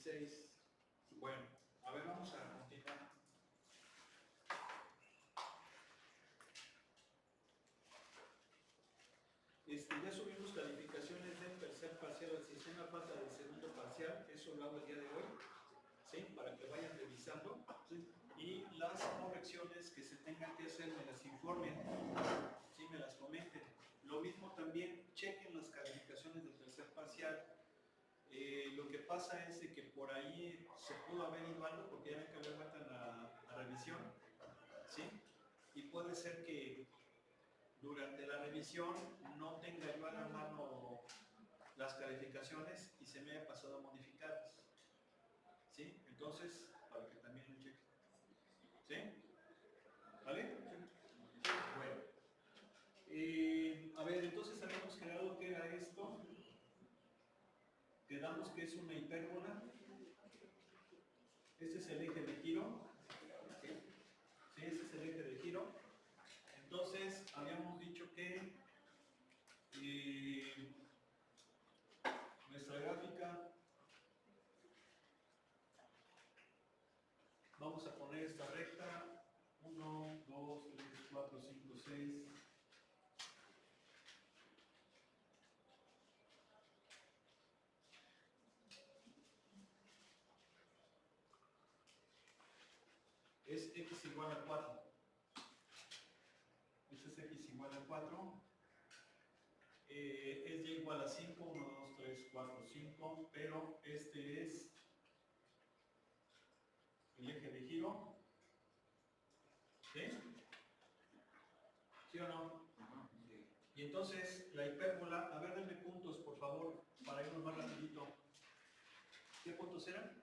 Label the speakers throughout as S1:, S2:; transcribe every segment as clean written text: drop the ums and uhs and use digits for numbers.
S1: 16. Bueno, a ver, vamos a continuar. Ya subimos calificaciones del tercer parcial del sistema, falta del segundo parcial, eso lo hago el día de hoy, ¿sí? Para que vayan revisando, ¿sí? Y las correcciones que se tengan que hacer me las informen, ¿sí? Me las comenten. Lo mismo también, chequen las calificaciones del tercer parcial. Lo que pasa es de que por ahí se pudo haber ido algo, porque ya ven que había vuelta la revisión, ¿sí? Y puede ser que durante la revisión no tenga yo a la mano las calificaciones y se me haya pasado a modificarlas, ¿sí? Entonces, para que también lo chequen, ¿sí? ¿Vale? Bueno. A ver, entonces habíamos quedado que era esto. Quedamos que es una hipérbola. Este es el eje de giro. ¿Sí? Este es el eje de giro. Entonces, habíamos dicho que nuestra gráfica, vamos a poner esta recta, 1, 2, 3, 4, 5, 6. Es x igual a 4. Este es x igual a 4. Es y igual a 5, 1, 2, 3, 4, 5, pero este es el eje de giro. ¿Sí? ¿Sí o no? Sí. Y entonces la hipérbola, a ver, denme puntos por favor, para irnos más rapidito. ¿Qué puntos eran?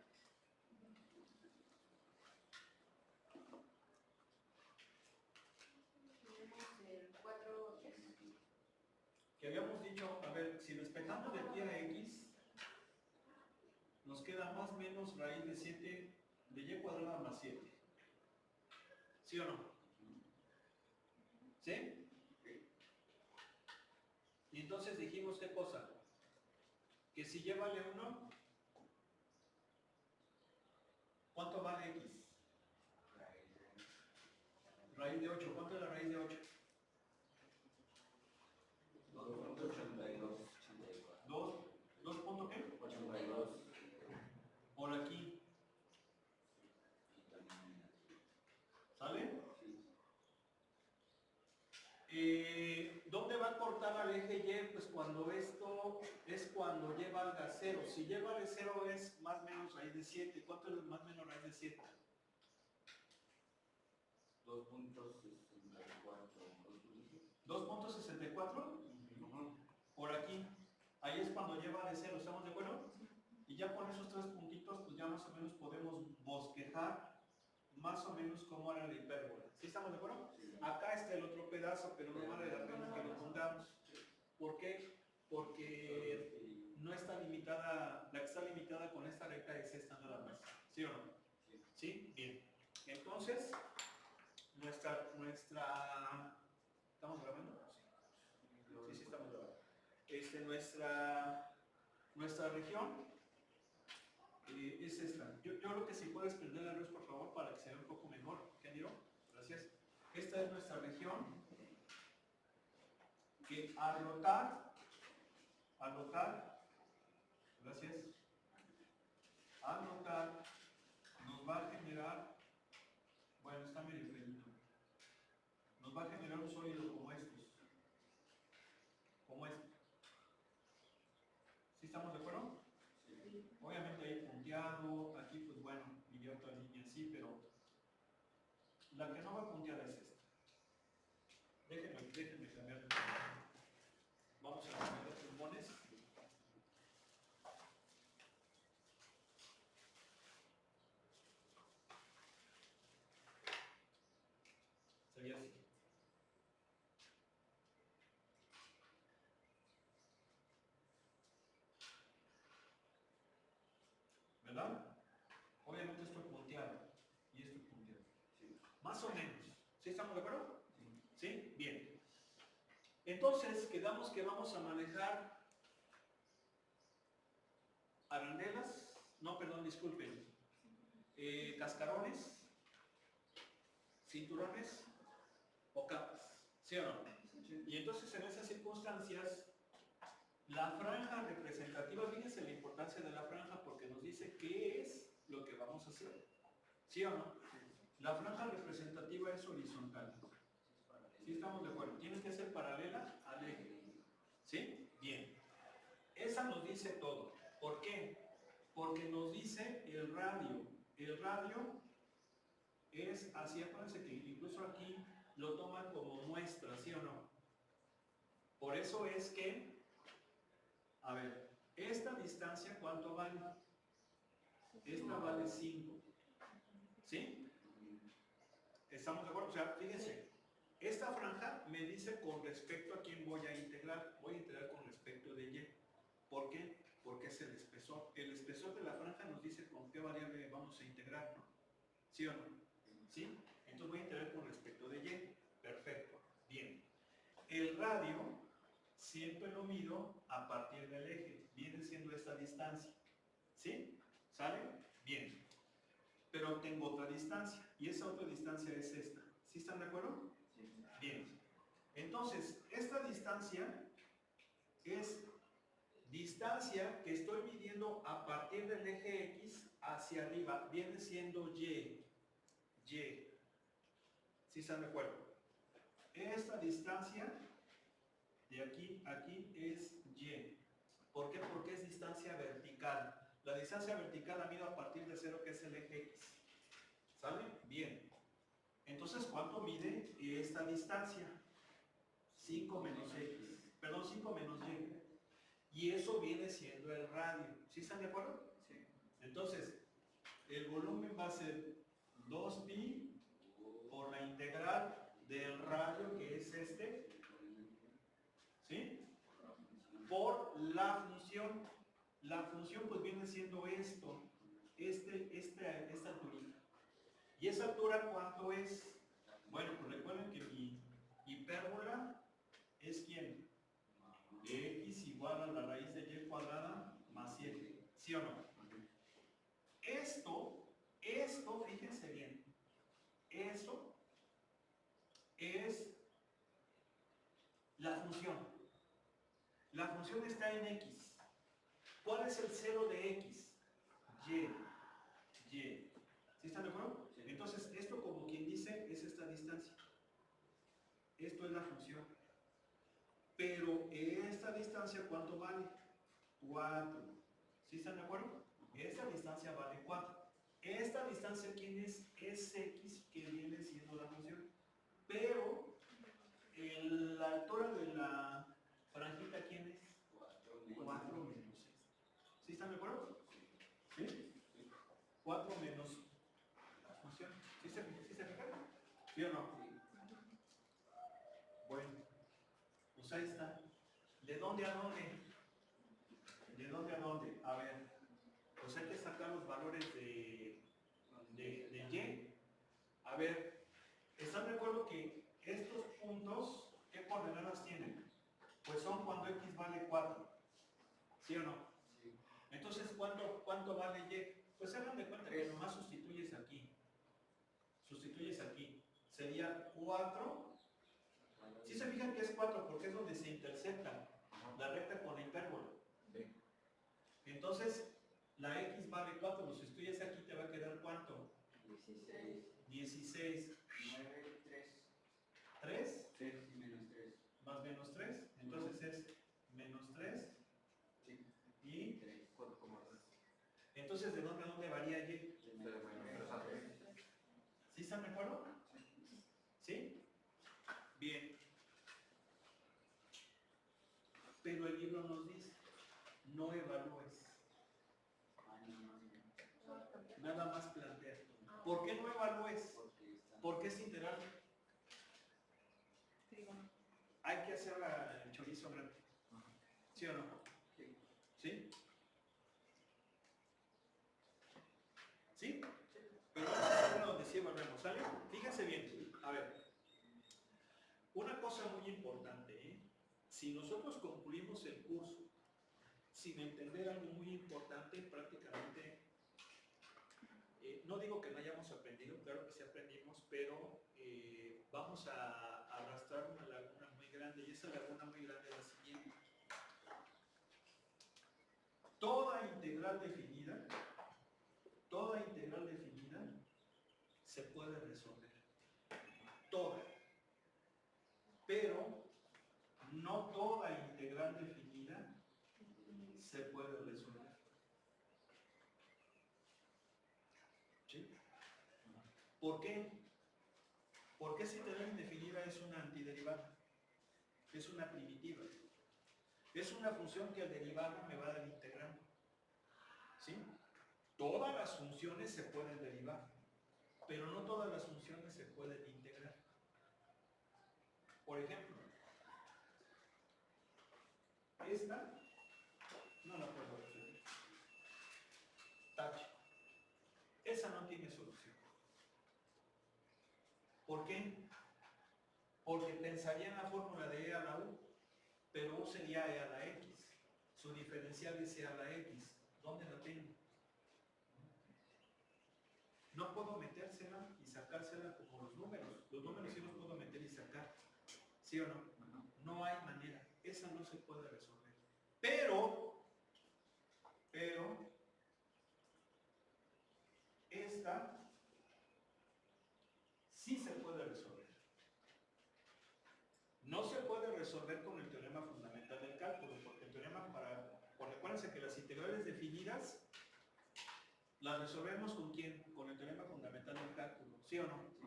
S2: Tenemos el 4,
S1: Que habíamos dicho, a ver, si despejamos de aquí a x, nos queda más o menos raíz de 7 de y cuadrada más 7. ¿Sí o no? ¿Sí? Y entonces dijimos, ¿qué cosa? Que si y vale 1, ¿cuánto vale x? Raíz de 8. ¿Cuánto es la raíz de 8?
S3: 2.82.
S1: 2 punto qué?
S3: 82.
S1: Por aquí. ¿Sale? ¿Dónde va a cortar al eje Y? Pues cuando esto es cuando y valga 0. Si y vale 0 es más o menos raíz de 7. ¿Cuánto es más o menos raíz de 7?
S3: 2.64.
S1: 2.64. Por aquí. Ahí es cuando y vale 0. ¿Estamos de acuerdo? Y ya con esos 3 puntitos, pues ya más o menos podemos bosquejar más o menos cómo era la hipérbola. ¿Sí estamos de acuerdo? Sí. Acá está el otro pedazo, pero no vale la pena que lo pongamos. ¿Por qué? Porque no está limitada, la que está limitada con esta recta es esta nada más. ¿Sí o no? ¿Sí? Bien. Entonces, nuestra ¿estamos grabando? Sí. Sí, estamos grabando. Nuestra región es esta. Yo creo que si puedes prender la luz por favor para que se vea un poco mejor, ingeniero. Gracias. Esta es nuestra región que al rotar, gracias, al rotar nos va a generar, bueno, está medio feito, nos va a generar un sólido como estos, como este. ¿Sí estamos de acuerdo? Sí. Obviamente ahí punteado, aquí pues bueno, iría otra línea así, pero la que no va punteada es esta. Déjenme cambiar de pulmón. Vamos a cambiar los pulmones. Sería así. ¿Verdad? Obviamente esto es punteado y esto es punteado. Sí. Más o menos. ¿Sí estamos de acuerdo? Sí. ¿Sí? Bien. Entonces, quedamos que vamos a manejar arandelas no, perdón, disculpen, cascarones, cinturones o capas, ¿sí o no? Y entonces en esas circunstancias, la franja representativa, fíjense la importancia de la franja porque nos dice qué es lo que vamos a hacer, ¿sí o no? La franja representativa es horizontal. ¿Sí estamos de acuerdo? Tiene que ser paralela al eje. ¿Sí? Bien. Esa nos dice todo. ¿Por qué? Porque nos dice el radio. El radio es así, acuérdense que incluso aquí lo toman como muestra, ¿sí o no? Por eso es que, a ver, esta distancia, ¿cuánto vale? Esta vale 5. ¿Sí? ¿Estamos de acuerdo? O sea, fíjense, esta franja me dice con respecto a quién voy a integrar. Voy a integrar con respecto de Y. ¿Por qué? Porque es el espesor. El espesor de la franja nos dice con qué variable vamos a integrar, ¿no? ¿Sí o no? ¿Sí? Entonces voy a integrar con respecto de Y. Perfecto. Bien. El radio siempre lo mido a partir del eje. Viene siendo esta distancia. ¿Sí? ¿Sale? Bien. Pero tengo otra distancia. Y esa otra distancia es esta. ¿Sí están de acuerdo?
S3: Sí.
S1: Bien. Entonces, esta distancia es distancia que estoy midiendo a partir del eje X hacia arriba. Viene siendo Y. Y. ¿Sí están de acuerdo? Esta distancia de aquí a aquí es Y. ¿Por qué? Porque es distancia vertical. La distancia vertical la mido a partir de 0, que es el eje X. ¿Sale? Bien. Entonces, ¿cuánto mide esta distancia? 5 menos X. Perdón, 5 menos Y. Y eso viene siendo el radio. ¿Sí están de acuerdo?
S3: Sí.
S1: Entonces, el volumen va a ser 2pi por la integral del radio, que es este, ¿sí? Por la función. La función pues viene siendo esto, esta alturita. ¿Y esa altura cuánto es? Bueno, pues recuerden que mi hipérbola es ¿quién? X igual a la raíz de Y cuadrada más 7. ¿Sí o no? Esto, fíjense bien, esto es la función. La función está en X. ¿Cuál es el cero de X? Y. ¿Sí están de acuerdo?
S3: Sí.
S1: Entonces, esto como quien dice es esta distancia. Esto es la función. Pero esta distancia, ¿cuánto vale? 4. ¿Sí están de acuerdo? Esta distancia vale 4. Esta distancia, ¿quién es? Es X, que viene siendo la función. Pero la altura de la franjita, ¿quién es? 4 menos 6. ¿Sí están de acuerdo? ¿Sí? 4 menos la función. ¿Sí se fijan? ¿Sí o no? Bueno, pues ahí está. ¿De dónde a dónde? ¿De dónde a dónde? A ver, pues hay que sacar los valores de Y. A ver, ¿están de acuerdo que estos puntos, qué coordenadas tienen? Pues son cuando X vale 4. ¿Sí o no?
S3: Sí.
S1: Entonces, ¿cuánto vale Y? Pues hagan de cuenta que nomás sustituyes aquí. Sustituyes aquí. Sería 4. ¿Sí se fijan que es 4? Porque es donde se intercepta la recta con la hipérbola.
S3: Sí.
S1: Entonces, la X vale 4. Lo sustituyes aquí, te va a quedar ¿cuánto?
S3: 16.
S1: 16.
S3: 9, 3.
S1: 3
S3: 3 y menos 3.
S1: más menos 3. Entonces es menos 3
S3: Sí.
S1: y
S3: 3. 4,2.
S1: entonces ¿de dónde a dónde varía Y?
S3: De
S1: ¿Sí están de acuerdo? ¿Sí? Bien. Pero el libro nos dice, no evalúes, nada más plantea. ¿Por qué no evalúes? Porque es integral. Hay que hacer el chorizo grande. ¿Sí o no? ¿Sí? ¿Sí? Pero vamos a ver donde sí evaluemos, ¿sale? Fíjense bien. A ver. Una cosa muy importante, ¿eh? Si nosotros concluimos el curso sin entender algo muy importante, prácticamente no digo que no hayamos aprendido, claro que sí aprendimos, pero vamos a arrastrar una laguna muy grande, y esa laguna muy grande es la siguiente. Toda integral definida se puede resolver. Toda. Pero no toda integral definida se puede resolver. ¿Sí? ¿Por qué? Porque esa integral indefinida es una antiderivada. Es una primitiva. Es una función que al derivarlo me va a dar integrando. ¿Sí? Todas las funciones se pueden derivar, pero no todas las funciones se pueden integrar. Por ejemplo, esta no la puedo resolver. Tache. Esa no tiene solución. ¿Por qué? Porque pensaría en la fórmula de e a la u, pero u sería e a la x. Su diferencial es e a la x. ¿Dónde la tengo? No puedo metérsela y sacársela como los números. Los números sí los puedo meter y sacar. ¿Sí o no? No hay manera. Esa no se puede resolver. Pero, esta sí se puede resolver. No se puede resolver con el teorema fundamental del cálculo, porque el teorema porque acuérdense que las integrales definidas las resolvemos ¿con quién? Con el teorema fundamental del cálculo, ¿sí o no?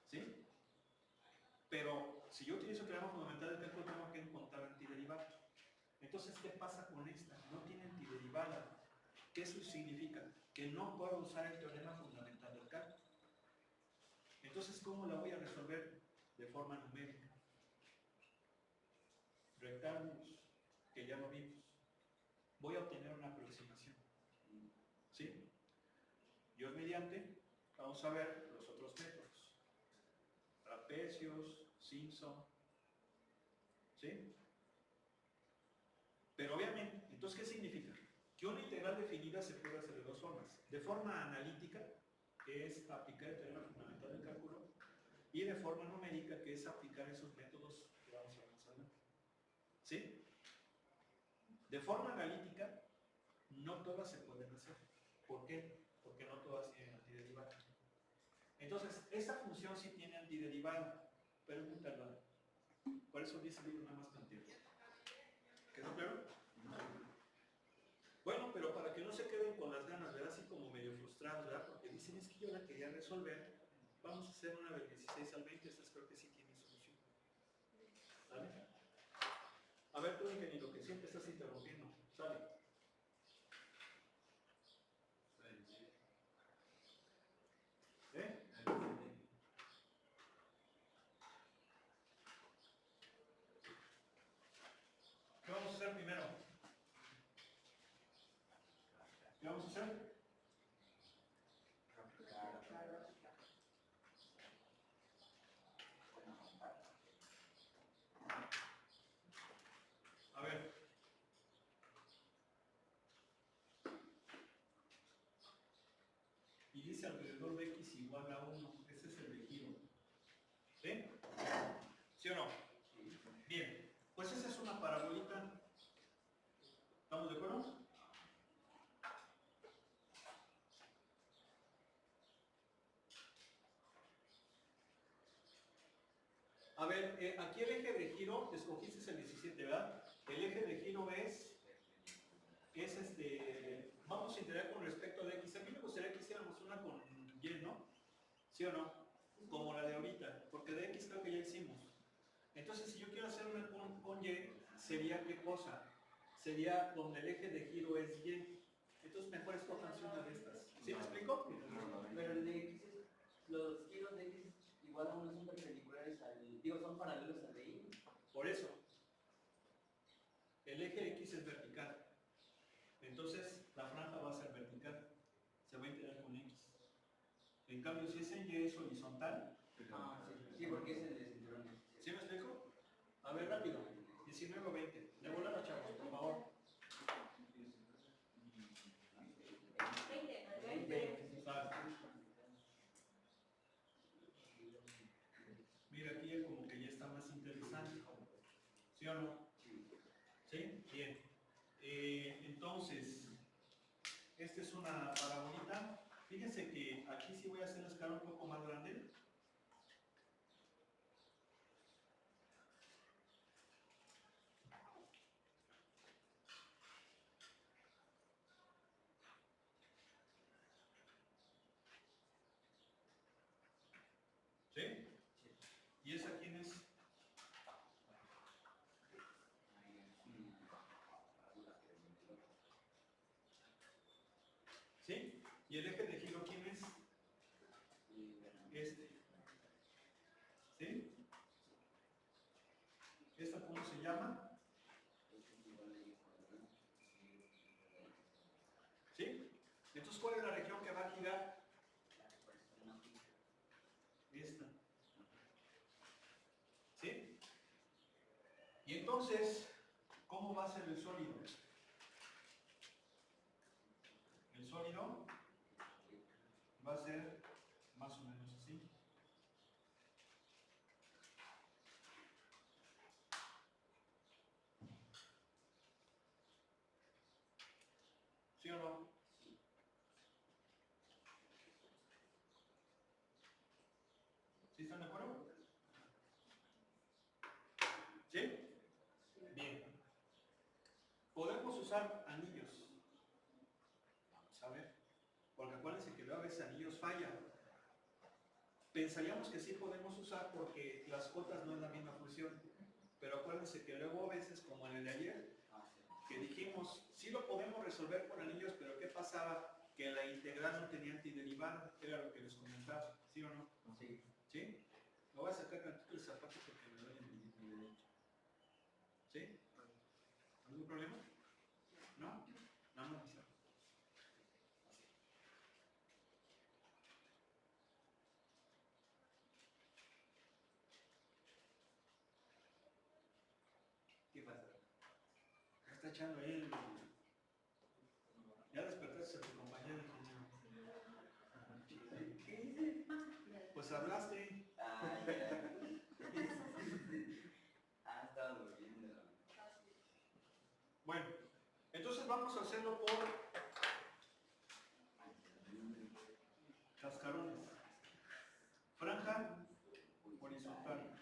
S1: ¿Sí? Pero si yo utilizo el teorema fundamental del cálculo tengo que encontrar antiderivada. Entonces, ¿qué pasa con esta? No tiene antiderivada. ¿Qué eso significa? Que no puedo usar el teorema fundamental del cálculo. Entonces, ¿cómo la voy a resolver? De forma numérica. Rectángulos, que ya lo vimos. Voy a obtener una aproximación. ¿Sí? Dios mediante, vamos a ver los otros métodos. Trapecios, Simpson. ¿Sí? Pero obviamente, entonces, ¿qué significa? Que una integral definida se puede hacer de dos formas. De forma analítica, que es aplicar el teorema fundamental del cálculo, y de forma numérica, que es aplicar esos métodos que vamos a ver más adelante. ¿Sí? De forma analítica, no todas se pueden hacer. ¿Por qué? Porque no todas tienen antiderivada. Entonces, esa función sí tiene antiderivada. Pregúntala. Por eso dice el libro nada más plantear. ¿Quedó claro? Bueno, pero para que no se queden con las ganas, ¿verdad? Así como medio frustrados, ¿verdad? Porque dicen, es que yo la quería resolver. Vamos a hacer una del 16 al 20. Estas creo que sí tienen solución. ¿Vale? A ver, tú, ingeniero, que siempre estás interrumpiendo. Sale. ¿Eh? ¿Qué vamos a hacer primero? ¿Qué vamos a hacer? A ver. Y dice alrededor de x igual a 1. Ese es el de giro. ¿Sí? ¿Sí o no? Bien. Pues esa es una parabolita. ¿Estamos de acuerdo? A ver, aquí el eje de giro, escogiste el 17, ¿verdad? El eje de giro es vamos a integrar con respecto de x. A mí me gustaría que hiciéramos una con y, ¿no? ¿Sí o no? Como la de ahorita, porque de x creo que ya hicimos. Entonces, si yo quiero hacer una con y, sería ¿qué cosa? Sería donde el eje de giro es y. Entonces, mejor escojanse una de estas. ¿Sí me explico?
S4: Pero el de x, los giros de x igual a 1 son perpendiculares son paralelos al de y.
S1: Por eso, el eje x es vertical. Entonces, la franja va a ser vertical. Se va a integrar con x. En cambio, si es en y es horizontal.
S4: Sí, porque es el de cinturón.
S1: ¿Sí me explico? A ver, rápido. 19 o 20. De volada, chavos, por favor. ¿Sí o no?
S4: Sí.
S1: ¿Sí? Bien. Entonces, esta es una parabolita. Fíjense que aquí sí voy a hacer la escala un poco más grande. ¿Sí? ¿Y esa quién es? ¿Sí? ¿Y el eje de giro quién es? Este. ¿Sí? ¿Esta cómo se llama? ¿Sí? Entonces, ¿cuál es la región que va a girar? Esta. ¿Sí? Y entonces, ¿cómo va a ser el sólido? El sólido va a ser más o menos así. ¿Sí o no? ¿Sí están de acuerdo? ¿Sí? Bien. Podemos usar anillos. Vamos a ver. Porque acuérdense que luego a veces anillos fallan. Pensaríamos que sí podemos usar porque las cotas no es la misma función. Pero acuérdense que luego a veces, como en el de ayer, que dijimos, sí lo podemos resolver con anillos, pero ¿qué pasaba? Que la integral no tenía antiderivada, era lo que les comentaba, ¿sí o no?
S4: Sí.
S1: ¿Sí? Lo voy a sacar tantito el zapato porque me duele mi derecho. ¿Sí? ¿Algún problema? ¿No? Nada más avisar.
S4: ¿Qué pasa?
S1: Está echando ahí el... Ya despertaste a tu compañero ingeniero.
S4: ¿Qué dice?
S1: Pues hablaste.
S4: Ah, ya. Ah, estaba durmiendo.
S1: Bueno, entonces vamos a hacerlo por cascarones. Franja horizontal.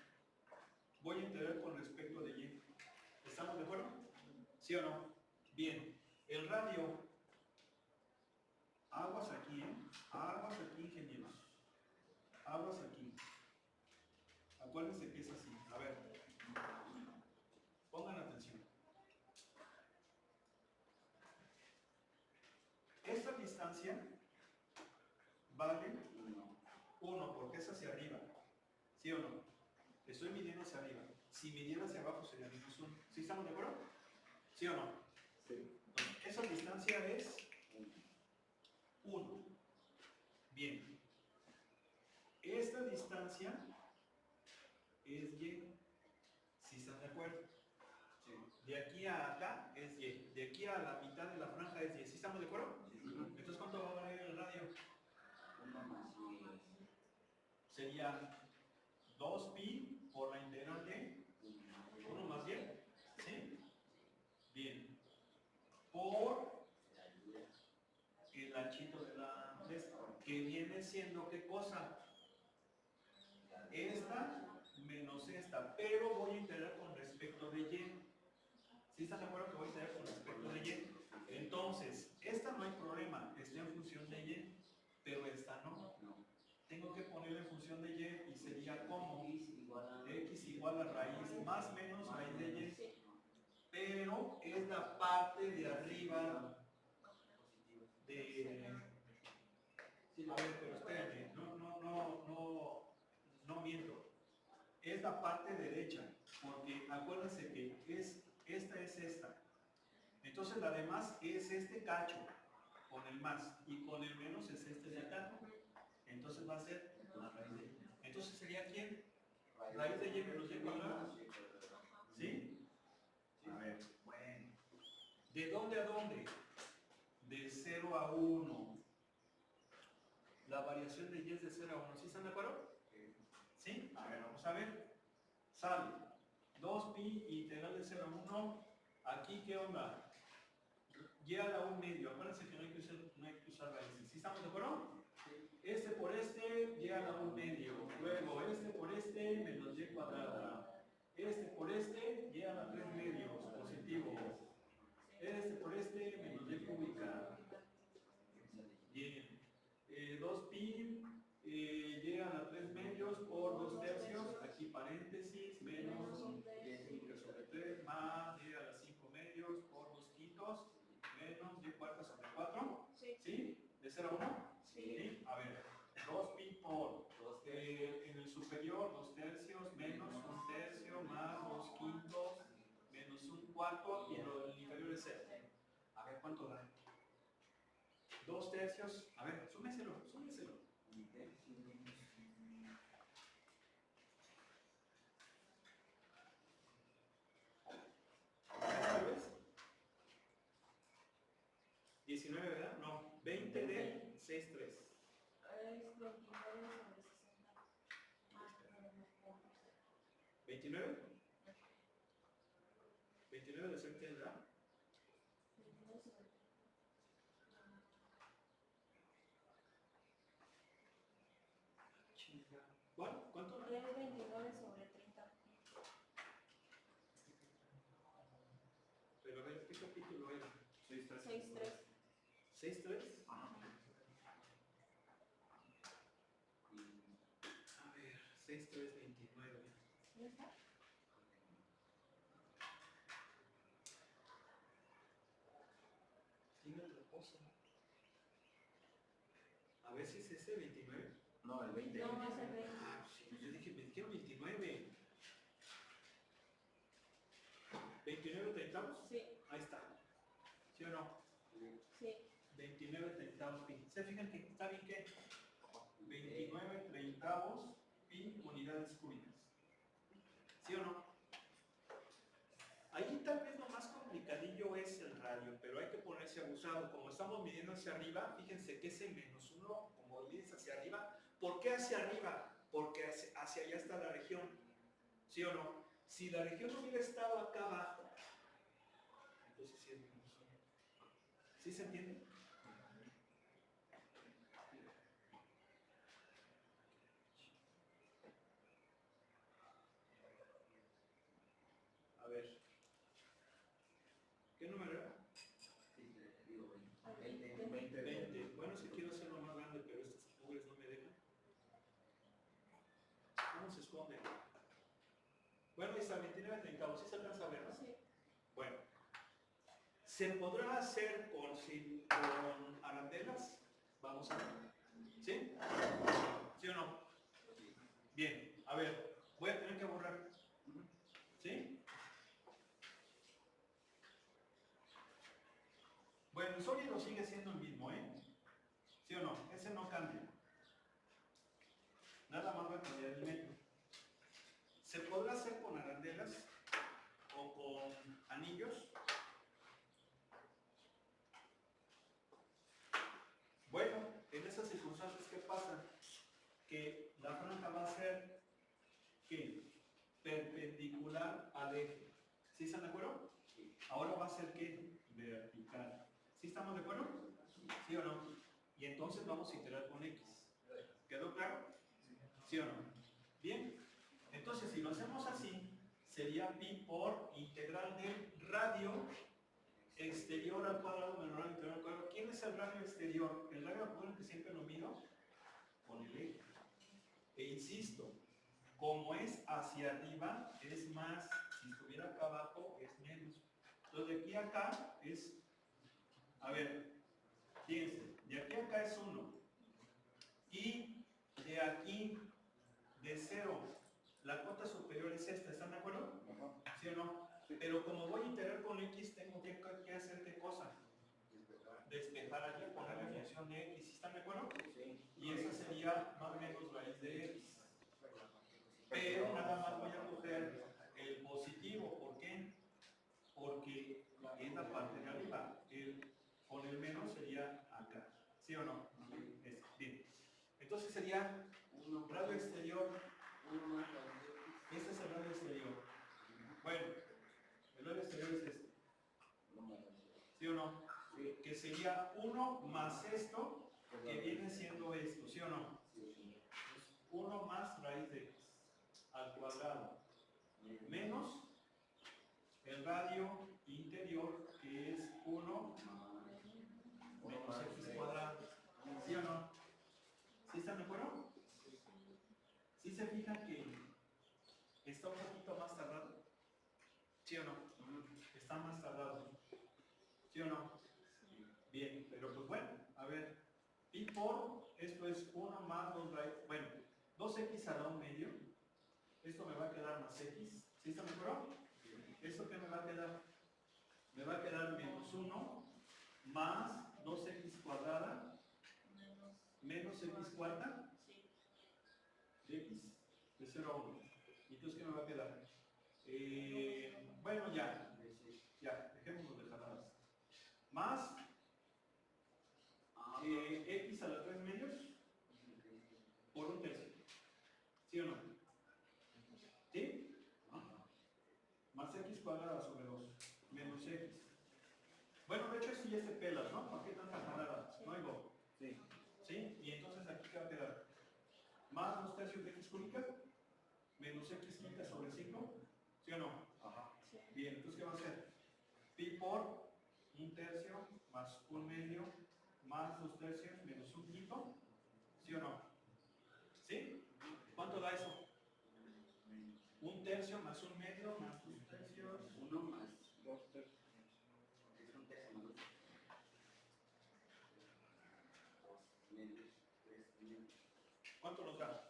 S1: Voy a integrar con respecto de y. ¿Estamos de acuerdo? ¿Sí o no? Bien. El radio. Aguas aquí, ¿eh? Aguas aquí, ingenieros. Aguas aquí. Acuérdense que es así. A ver. Pongan atención. Esta distancia vale 1 porque es hacia arriba. ¿Sí o no? Estoy midiendo hacia arriba. Si midiera hacia abajo sería menos 1. ¿Sí estamos de acuerdo? ¿Sí o no?
S3: Sí.
S1: Esa distancia es 1. Bien. Esta distancia es y. ¿Sí están de acuerdo?
S3: Sí.
S1: De aquí a acá es y. De aquí a la mitad de la franja es y. ¿Sí estamos de acuerdo? Entonces, ¿cuánto va a valer el radio?
S4: 1 más 10.
S1: Sería 2pi por la integral de 1 más 10. ¿Sí? Bien. Por el anchito de la que viene siendo ¿qué cosa? Esta menos esta, pero voy a integrar con respecto de y. ¿Sí están de acuerdo que voy a integrar con respecto de y? Entonces, esta no hay problema, está en función de y, pero esta no. Tengo que ponerle en función de y y sería como x igual a raíz más menos raíz de y, pero es la parte de arriba de... A ver, pero espérenme, no miento. Es la parte derecha, porque acuérdense que esta es esta. Entonces la demás es este cacho, con el más, y con el menos es este de acá. Entonces va a ser la raíz de y. Entonces sería ¿quién? Raíz de y menos y cuadrado. ¿Sí? A ver, bueno. ¿De dónde a dónde? De 0 a 1. La variación de y es de 0 a 1. ¿Sí están de acuerdo? ¿Sí? A ver, vamos a ver. Sale 2pi pi integral de 0 a 1. Aquí, ¿qué onda? Y a la 1 medio. Acuérdense que no hay que usar raíces. ¿Sí estamos de acuerdo? Este por este, y a la 1 medio. Luego, este por este, menos y cuadrada. Este por este, y a la 3 medios. Positivo. Este por este, menos y cúbica. Bien. 2pi llega a la 3 medios por 2 tercios. Aquí paréntesis, menos y sobre 3 más y a la 5 medios por 2 quintos. Menos y cuarta sobre 4. ¿Sí? ¿De 0 a 1? Sí. A ver, 2pi por en el superior 2 tercios menos 1 tercio más 2 quintos menos 1 cuarto y el inferior es 0. A ver, ¿cuánto da? 2 tercios. A ver, súmeselo. ¿Esta vez? 19, ¿verdad? No, 20 de 6, 3.
S2: Es 29 sobre 60.
S1: ¿29? 29 de 6, ¿verdad?
S2: 29 sobre
S1: ¿Cuál? ¿Cuánto?
S2: es 29 sobre 30.
S1: Pero a ver, ¿qué capítulo era?
S2: 6-3.
S1: 6.3. A ver, 6.3, 29.
S2: ¿Ya está?
S1: Tiene otra cosa. A ver si es ese 29.
S3: No, el 20.
S2: No, es el 20.
S1: Ah, sí, yo dije, me dijeron 29. 29 treintavos.
S2: Sí,
S1: Ahí está. ¿Sí o no?
S2: sí.
S1: 29 treintavos pi. ¿Se fijan que está bien qué? 29 treintavos pi unidades cúbicas. ¿Sí o no? Ahí tal vez lo más complicadillo es el radio, pero hay que ponerse abusado. Como estamos midiendo hacia arriba, fíjense que ese menos 1, como mides hacia arriba, ¿por qué hacia arriba? Porque hacia allá está la región. ¿Sí o no? Si la región hubiera estado acá abajo, entonces sí es menos 1. ¿Sí se entiende? A ver. ¿Qué número era?
S3: Sí, digo 20.
S2: 20.
S1: 20. Bueno, si quiero hacerlo más grande, pero estas mugres no me dejan. ¿Cómo se esconde? Bueno, ahí está, 29 treintavos. ¿Sí se alcanza a ver, no?
S2: Sí.
S1: Bueno. ¿Se podrá hacer con arandelas? Vamos a ver. ¿Sí? ¿Sí o no? Bien. A ver, voy a tener que borrar. ¿Sí? Bueno, el sólido sigue siendo el mismo, ¿eh? ¿Sí o no? Ese no cambia. Nada más va a cambiar el medio. ¿Se podrá hacer con arandelas o con anillos? Bueno, en esas circunstancias, ¿qué pasa? Que la franja va a ser ¿qué? Perpendicular al eje. ¿Sí están de acuerdo? Ahora va a ser ¿qué? Vertical. ¿Sí estamos de acuerdo? ¿Sí o no? Y entonces vamos a iterar con X. ¿Quedó claro? ¿Sí o no? Bien. Entonces, si lo hacemos así, sería pi por integral del radio exterior al cuadrado menos radio interior al cuadrado. ¿Quién es el radio exterior? El radio al cuadrado que siempre lo mido con el eje. E insisto, como es hacia arriba, es más. Si estuviera acá abajo, es menos. Entonces, de aquí a acá es, a ver, fíjense, de aquí a acá es 1. Y de aquí, de 0, la cota superior es esta. ¿Están de acuerdo? ¿Sí o no? Pero como voy a integrar con X, tengo que hacer ¿qué cosa? Despejar allí, poner la función de X. ¿Están de acuerdo? Y esa sería más o menos raíz de X. Pero nada más voy a coger el positivo. ¿Por qué? Porque es la parte de arriba. Con el menos sería acá. ¿Sí o no? Bien. Entonces sería un radio exterior. Este es el radio exterior. Bueno, el radio exterior es este. ¿Sí o no? Que sería 1 más esto, que viene siendo esto, ¿sí o no? 1 más raíz de x al cuadrado, menos el radio interior, que es 1 menos x cuadrado. ¿Sí o no? ¿Sí están de acuerdo? ¿Sí se fijan que está un poquito más tardado? ¿Sí o no? Está más tardado. ¿Sí o no? Bien, pero pues bueno, a ver, pi por, esto es 1 más 2 raíz, bueno, 2x a la 1 medio, esto me va a quedar más x, ¿sí está mejor? ¿Esto qué me va a quedar? Me va a quedar menos 1 más 2x cuadrada menos x cuarta de x de 0 a 1. ¿Y entonces qué me va a quedar? Bueno, ya, dejémonos de jaladas. Más x a la 3 medios por 1/3. ¿Sí o no? ¿Sí? Más x cuadrada sobre 2 menos x. Bueno, de hecho esto ya se pela, ¿no? ¿Para qué tanta jalada? ¿No oigo?
S3: Sí.
S1: ¿Sí? Y entonces aquí qué va a quedar. Más 2/3 de x cúbica menos x quinta sobre 5. ¿Sí o no?
S3: Ajá.
S1: Bien, entonces ¿qué va a hacer? Pi por 1/3 más 1 medio más 2/3 menos 1 quinto. ¿Sí o no? ¿Sí? ¿Cuánto da eso? 1/3 más 1 medio más 2/3.
S3: 1 más 2/3. Es 1/3 más 2. 2 medios, 3 medios.
S1: ¿Cuánto nos da?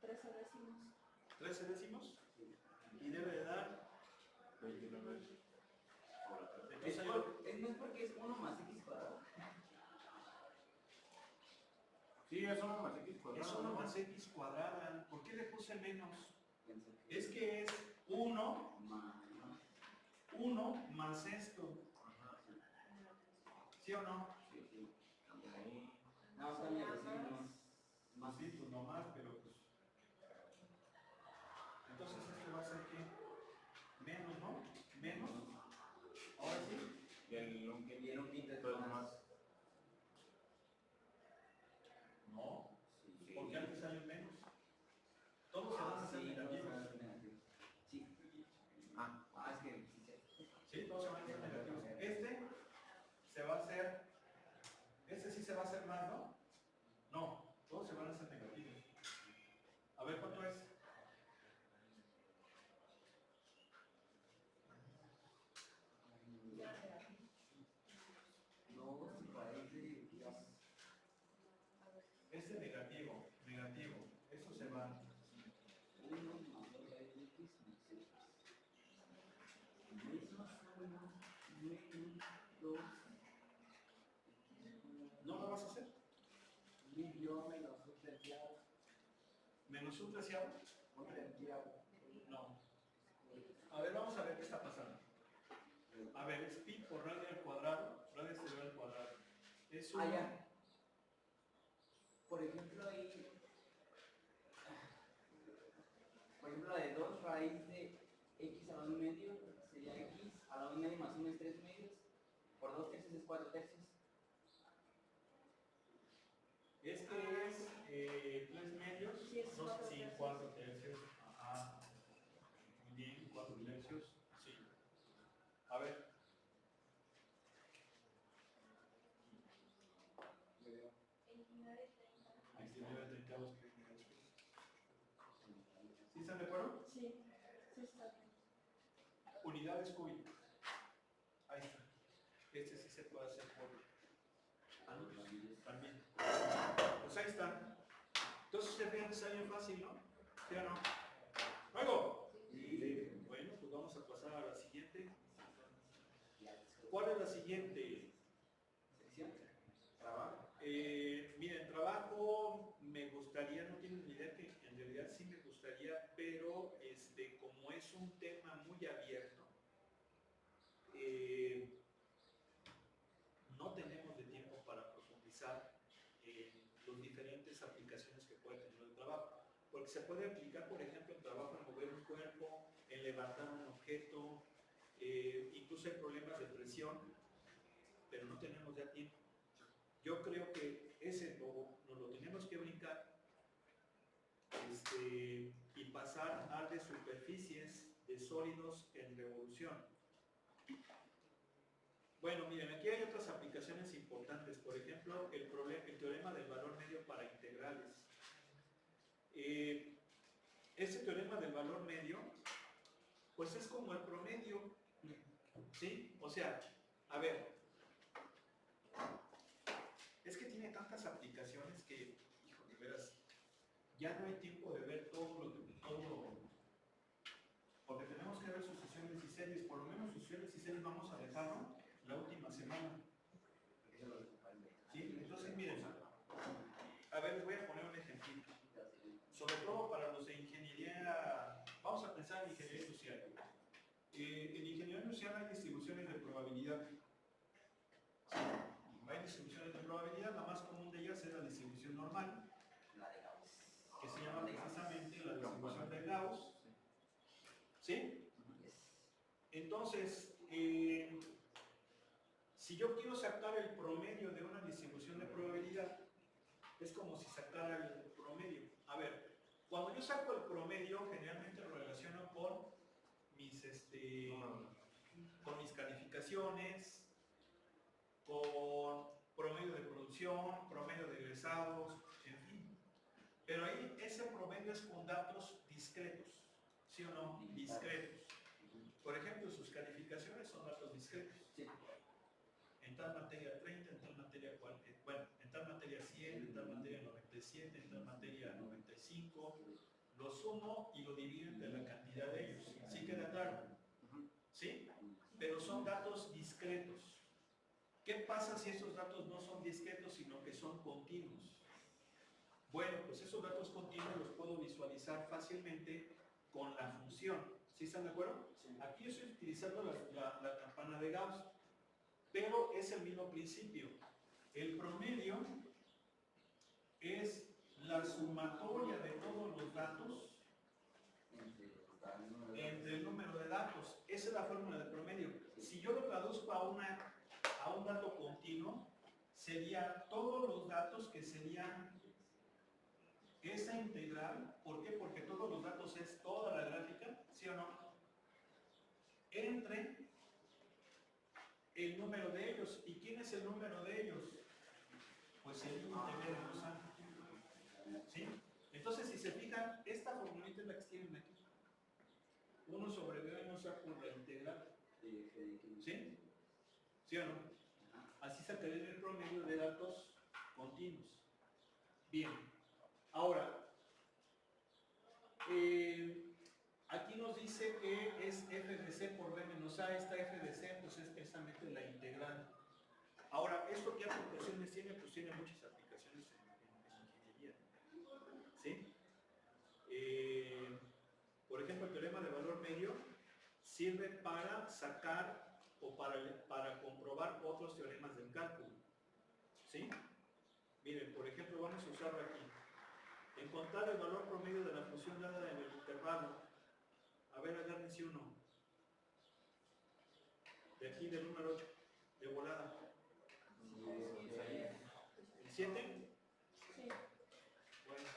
S2: 13 décimos.
S1: 13 décimos. Y debe de dar.
S3: Es no es porque es 1 más x cuadrado.
S5: Sí, es 1 más x
S1: Es
S5: cuadrado.
S1: 1 más x cuadrada. ¿Por qué le puse menos?
S3: Pensé que
S1: Es que es 1
S3: más.
S1: más esto.
S5: Ajá.
S1: ¿Sí o no?
S3: Sí, sí.
S5: Ahí.
S3: No, está bien, decimos
S1: Más sí, pues no más, pero pues. Entonces este va a ser que menos, ¿no? Menos. Ahora sí.
S5: Y el
S3: que vieron quinta
S5: entonces más.
S1: No,
S3: Sí.
S1: porque antes salió menos. Todos se van a hacer
S3: Sí,
S1: negativos.
S3: Sí. Es que sí.
S1: Sí, todos se van a hacer negativos. Este se va a hacer. Este sí se va a hacer más, ¿no? No, todos se van a hacer negativos. A ver, ¿cuánto es?
S3: No, si parece que
S1: Este negativo, negativo. Eso se va.
S3: 1 más 2 raíz de x más x. Menos 1 menos 2.
S1: ¿No lo vas a hacer?
S3: Millón menos 1/3.
S1: ¿Menos un terciavo?
S3: 1/3.
S1: No. A ver, vamos a ver qué está pasando. A ver, es pi por radio al cuadrado, radio exterior al cuadrado. Es un...
S3: Ya. Por ejemplo, ahí. Por ejemplo, la de 2 raíz de x a la 1 medio sería x a la 1 medio más 1 es 3 medios. Por 2/3 es 4/3.
S1: Este es 3 medios.
S2: Sí, es
S1: No,
S2: 4
S1: sí,
S2: tercios.
S1: 4 tercios. Ajá. Muy bien, 4 tercios. Sí. A ver. Ahí se debe 30 los que... ¿Sí están de acuerdo?
S2: Sí, sí está bien.
S1: Unidades cúbicas. Ahí está. Este sí se puede hacer por años también. Pues ahí está. Entonces se fijan, está bien fácil, ¿no? ¿Sí o no? ¿Luego?
S3: Sí.
S1: Bueno, pues vamos a pasar a la siguiente. ¿Cuál es la siguiente? porque se puede aplicar, por ejemplo, en trabajo en mover un cuerpo, en levantar un objeto, incluso hay problemas de presión, pero no tenemos ya tiempo. Yo creo que ese nos lo tenemos que brincar y pasar al de superficies de sólidos en revolución. Bueno, miren, aquí hay otras aplicaciones importantes. Por ejemplo, el teorema del valor medio para integrales. Ese teorema del valor medio, pues es como el promedio, ¿sí? O sea, a ver, es que tiene tantas aplicaciones que, hijo, de veras, ya no hay tiempo de ver todo, porque tenemos que ver sucesiones y series. Por lo menos sucesiones y series vamos a dejarlo la última semana. ¿Sí? Entonces, miren, a ver, les voy a poner un ejemplito. Sobre todo para los de ingeniería, vamos a pensar en ingeniería industrial. En ingeniería industrial hay distribuciones de probabilidad. ¿Sí? Hay distribuciones de probabilidad, la más común de ellas es la distribución normal, que se llama precisamente la distribución de Gauss. ¿Sí? Entonces, si yo quiero sacar el promedio de una distribución de probabilidad, es como si sacara el promedio. A ver, cuando yo saco el promedio, generalmente lo relaciono con mis calificaciones, con promedio de producción, promedio de egresados, en fin. Pero ahí ese promedio es con datos discretos, ¿sí o no? Discretos. Por ejemplo, sus calificaciones son datos discretos. En tal materia 30, en tal materia 40, bueno, en tal materia 100, en tal materia 97, en tal materia 95, lo sumo y lo divido entre la cantidad de ellos. ¿Sí queda claro? ¿Sí? Pero son datos discretos. ¿Qué pasa si esos datos no son discretos, sino que son continuos? Bueno, pues esos datos continuos los puedo visualizar fácilmente con la función. ¿Sí están de acuerdo? Aquí yo estoy utilizando la campana de Gauss, pero es el mismo principio. El promedio es la sumatoria de todos los datos entre el número de datos. Esa es la fórmula del promedio. Si yo lo traduzco a un dato continuo, sería todos los datos que serían esa integral. ¿Por qué? Porque todos los datos es toda la gráfica, ¿sí o no? Entre el número de ellos. ¿Y quién es el número de ellos? Pues el límite de los ángulos. ¿Sí? Entonces, si se fijan, esta formulita es la que tienen aquí. 1 sobre b menos a por la integral. ¿Sí? ¿Sí o no? Así sacaré el promedio de datos continuos. Bien. Ahora, aquí nos dice que es f de c por b menos a. Esta f de c pues es precisamente la integral. Ahora, ¿esto qué aplicaciones tiene? Pues tiene muchas aplicaciones en ingeniería. ¿Sí? Por ejemplo, el teorema de valor medio sirve para sacar o para comprobar otros teoremas del cálculo. ¿Sí? Miren, por ejemplo, vamos a usarlo aquí. Encontrar el valor promedio de la función dada en el intervalo. A ver, agárrense uno. De aquí del número 8, de volada. ¿El 7?
S2: Sí.
S1: Bueno.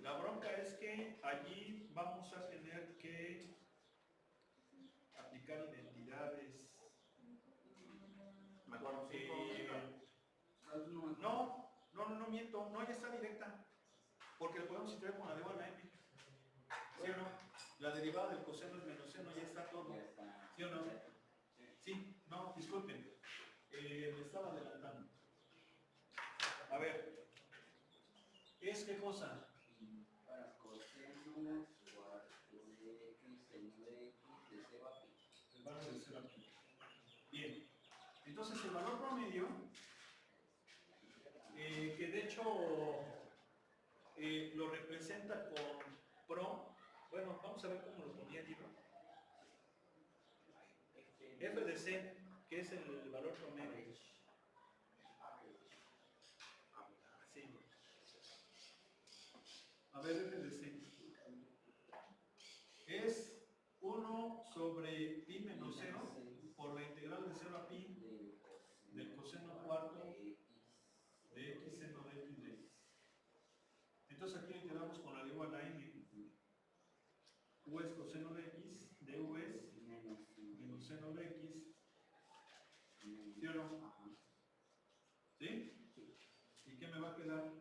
S1: La bronca es que allí vamos a tener que aplicar identidades. No miento, no, ya está directa. Porque lo podemos situar con la derivada de la m. ¿Sí o no? La derivada del coseno es menos seno, ya está todo. ¿Sí o no? Sí, no, disculpen. Me estaba adelantando. A ver. ¿Es qué cosa?
S3: Para coseno cuarto de x, seno de x, de c va a pi.
S1: El valor de 0 a pi. Bien. Entonces el valor promedio, que de hecho lo representa con pro. Bueno, vamos a ver cómo lo ponía el libro. F de C, que es el valor promedio. Sí. U es coseno de x, du es
S3: Menos
S1: menos seno de x,
S3: menos.
S1: ¿sí o no?
S3: Ajá.
S1: ¿Sí? ¿Y qué me va a quedar?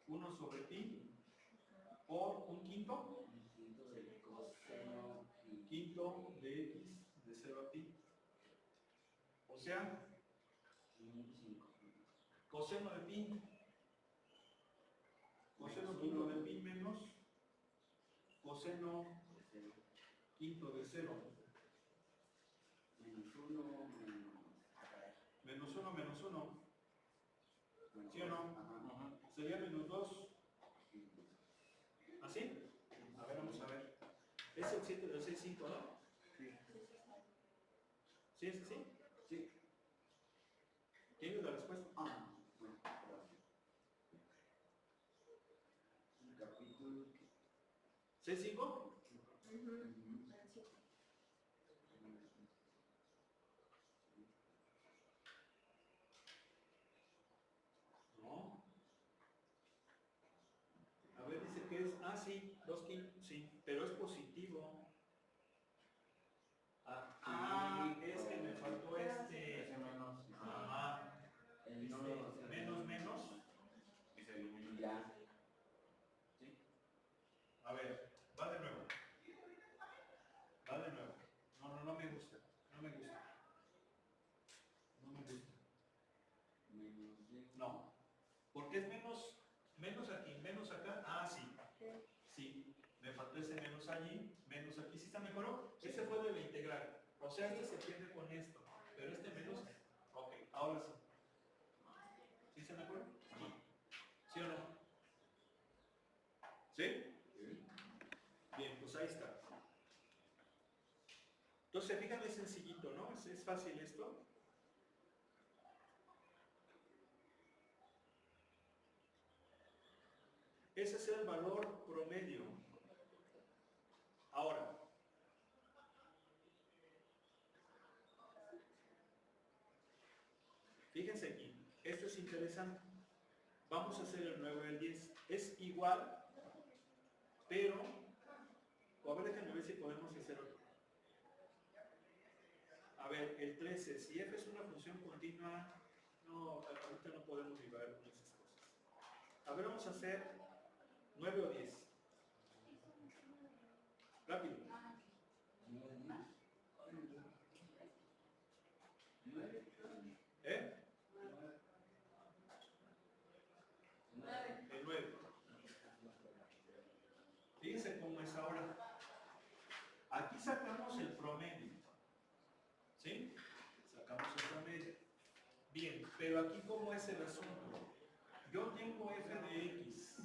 S1: 1 sobre pi por un quinto,
S3: Un quinto del coseno pi.
S1: quinto de x de 0 a pi. O sea,
S3: 505.
S1: coseno de pi, coseno quinto de pi menos coseno quinto de 0.
S3: Menos 1 menos.
S1: Menos 1 menos 1.
S3: Menos
S1: ¿Sí o no?
S3: Ajá.
S1: Sería menos 2. ¿Así? A ver, vamos a ver. Es el 7 del 6,5, ¿no?
S3: Sí.
S1: ¿Sí es así?
S3: Sí.
S1: ¿Tienes la respuesta?
S3: Ah, bueno, gracias. El capítulo.
S1: ¿6,5? No. A ver, dice que es. Ah, sí, 2 quintos. Sí, pero es positivo. Es que me faltó este.
S5: Ese menos.
S1: Ajá.
S3: El no.
S1: Menos, menos.
S5: Y se elimina.
S3: Ya.
S1: A ver, va de nuevo. Va de nuevo. No me gusta. No me gusta. No me gusta.
S3: Menos de.
S1: No. Porque es menos aquí, menos acá. Ah, sí. Sí. Me faltó ese menos allí, menos aquí. ¿Sí está mejor? Ese fue de la integral. O sea, este se pierde con esto. Pero este menos. Ok, ahora sí. ¿Sí se me acuerda? ¿Sí o no? ¿Sí? Bien, pues ahí está. Entonces, fíjate, es sencillito, ¿no? Es fácil esto. Ese es el valor promedio. Ahora, fíjense aquí, esto es interesante. Vamos a hacer el 9 y el 10. Es igual, pero, a ver, déjenme ver si podemos hacer otro. A ver, el 13, si f es una función continua, no, ahorita no podemos llevar con esas cosas. A ver, vamos a hacer 9 o 10. Rápido.
S3: 9.
S1: ¿Eh? El 9. Fíjense cómo es ahora. Aquí sacamos el promedio. ¿Sí? Sacamos el promedio. Bien, pero aquí cómo es el asunto. Yo tengo f de x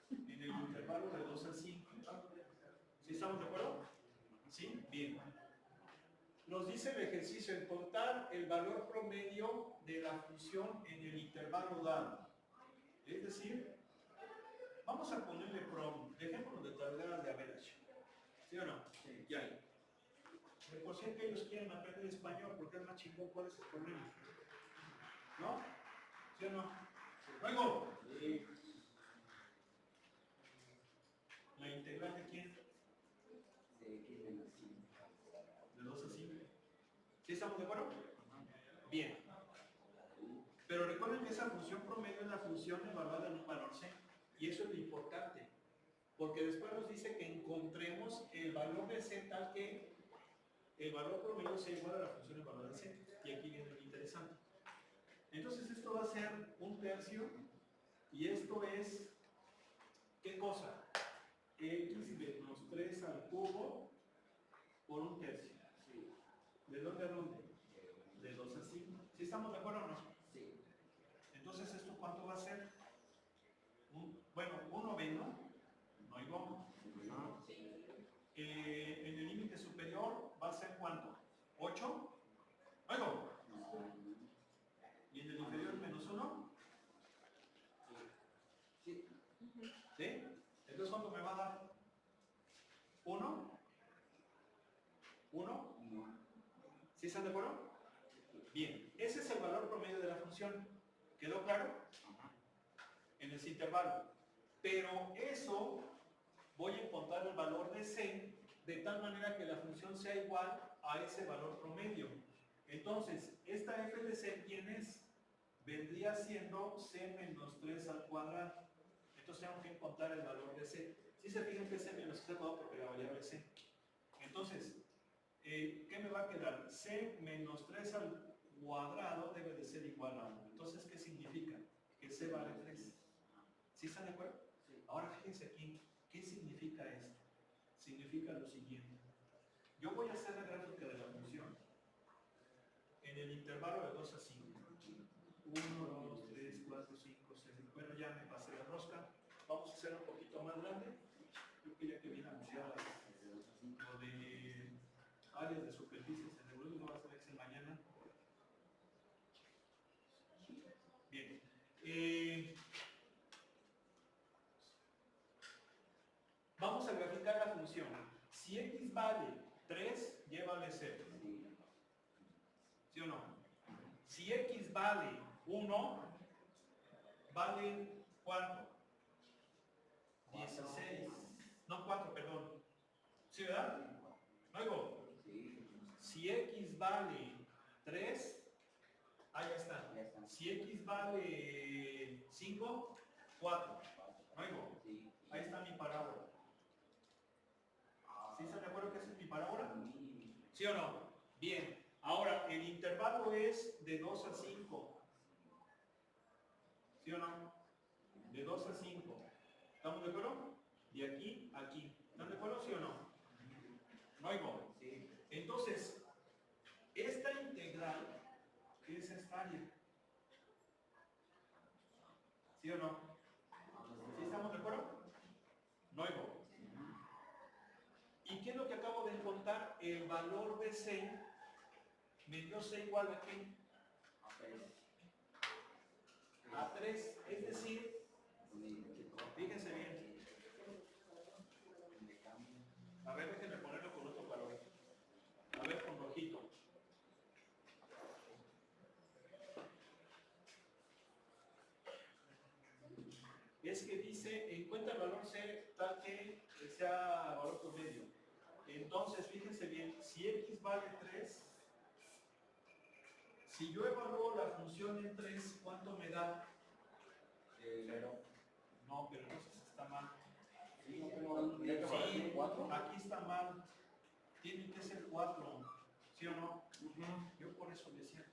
S1: en el intervalo de 2 a 5. ¿Sí estamos de acuerdo? ¿Sí? Bien. Nos dice el ejercicio encontrar el valor promedio de la función en el intervalo dado. Es decir, vamos a ponerle prom, dejémonos de tableras de average. ¿Sí o no?
S3: Sí.
S1: Ya. De por sí que ellos quieren aprender español porque es más chingón, ¿cuál es el problema? ¿No? ¿Sí o no? Luego, ¿la integral de quién?
S3: De x menos 5.
S1: De 2 a 5. ¿Sí estamos de acuerdo? Bien. Pero recuerden que esa función promedio es la función evaluada en un valor C. Y eso es lo importante. Porque después nos dice que encontremos el valor de C tal que el valor promedio sea igual a la función evaluada en C. Y aquí viene lo interesante. Entonces esto va a ser 1/3. Y esto es, ¿qué cosa? X menos 3 al cubo por 1/3. ¿De dónde a dónde? De 2 a 5. ¿Sí estamos de acuerdo o no?
S3: Sí.
S1: Entonces, ¿esto cuánto va a ser? Bueno, 1b, ¿no? No igual. En el límite superior va a ser ¿cuánto? ¿8? ¿Luego? ¿Y en el inferior menos 1?
S3: Sí.
S1: ¿Sí? Entonces, ¿cuánto me va a dar? ¿1? ¿1?
S3: No.
S1: ¿Sí están de acuerdo? Bien, ese es el valor promedio de la función. ¿Quedó claro? En ese intervalo. Pero eso voy a encontrar el valor de C de tal manera que la función sea igual a ese valor promedio. Entonces, esta f de C, ¿quién es? Vendría siendo C menos 3 al cuadrado. Entonces tengo que encontrar el valor de C. Si se fijan que es C menos 3 al cuadrado porque la variable es C. Entonces, ¿qué me va a quedar? C menos 3 al cuadrado debe de ser igual a 1. Entonces, ¿qué significa? Que C vale 3. ¿Sí están de acuerdo? Ahora fíjense aquí, ¿qué significa esto? Significa lo siguiente. Yo voy a hacer la gráfica de la función en el intervalo de 2 a 5. 1, 2, 3, 4, 5, 6. Bueno, ya me pasé la rosca. Vamos a hacer un poquito más grande. Creo que ya que viene anunciada lo de áreas de superficies en el volumen, no va a ser Excel mañana. Bien. Vamos a graficar la función. Si x vale 3, y vale 0. ¿Sí o no? Si x vale 1, vale ¿cuánto? 16. No, 4, perdón. ¿Sí, verdad? Luego, si x vale 3, ahí está. Si x vale 5, 4. Luego, ahí está mi parábola. ¿Sí están de acuerdo que esa es mi parábola? ¿Sí o no? Bien. Ahora, el intervalo es de 2 a 5. ¿Sí o no? De 2 a 5. ¿Estamos de acuerdo? De aquí a aquí. ¿Están de acuerdo, sí o no? No oigo. Entonces, esta integral, ¿qué es esta área? ¿Sí o no? ¿Sí estamos de acuerdo? No oigo. ¿Y qué es lo que acabo de encontrar? El valor de C me dio C igual a ¿qué? A 3. Es decir, fíjense bien. A ver, déjenme ponerlo con otro color. A ver, con rojito. Es que dice, encuentra el valor C tal que sea valor promedio. Entonces, fíjense bien, si x vale 3, si yo evalúo la función en 3, ¿cuánto me da? 0. No, pero entonces está mal. Sí, aquí está mal. Tiene que ser 4. ¿Sí o no? Yo por eso decía.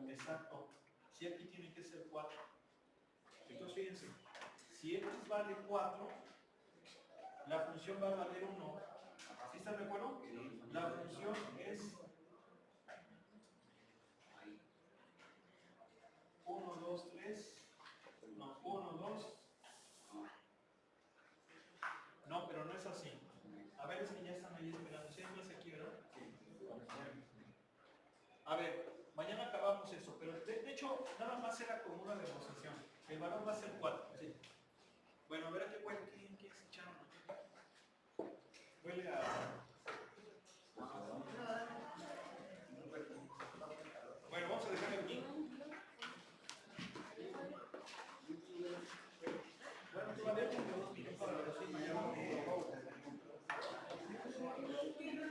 S1: Exacto. Si aquí tiene que ser 4. Entonces fíjense, si x vale 4, la función va a valer 1. ¿Sí están de acuerdo? La función es 1, 2, 3. No, 1, 2. No, pero no es así. A ver, es que ya están ahí esperando. ¿Sí hay más aquí, verdad? A ver, mañana acabamos eso, pero de hecho nada más era como una demostración. El valor va a ser 4.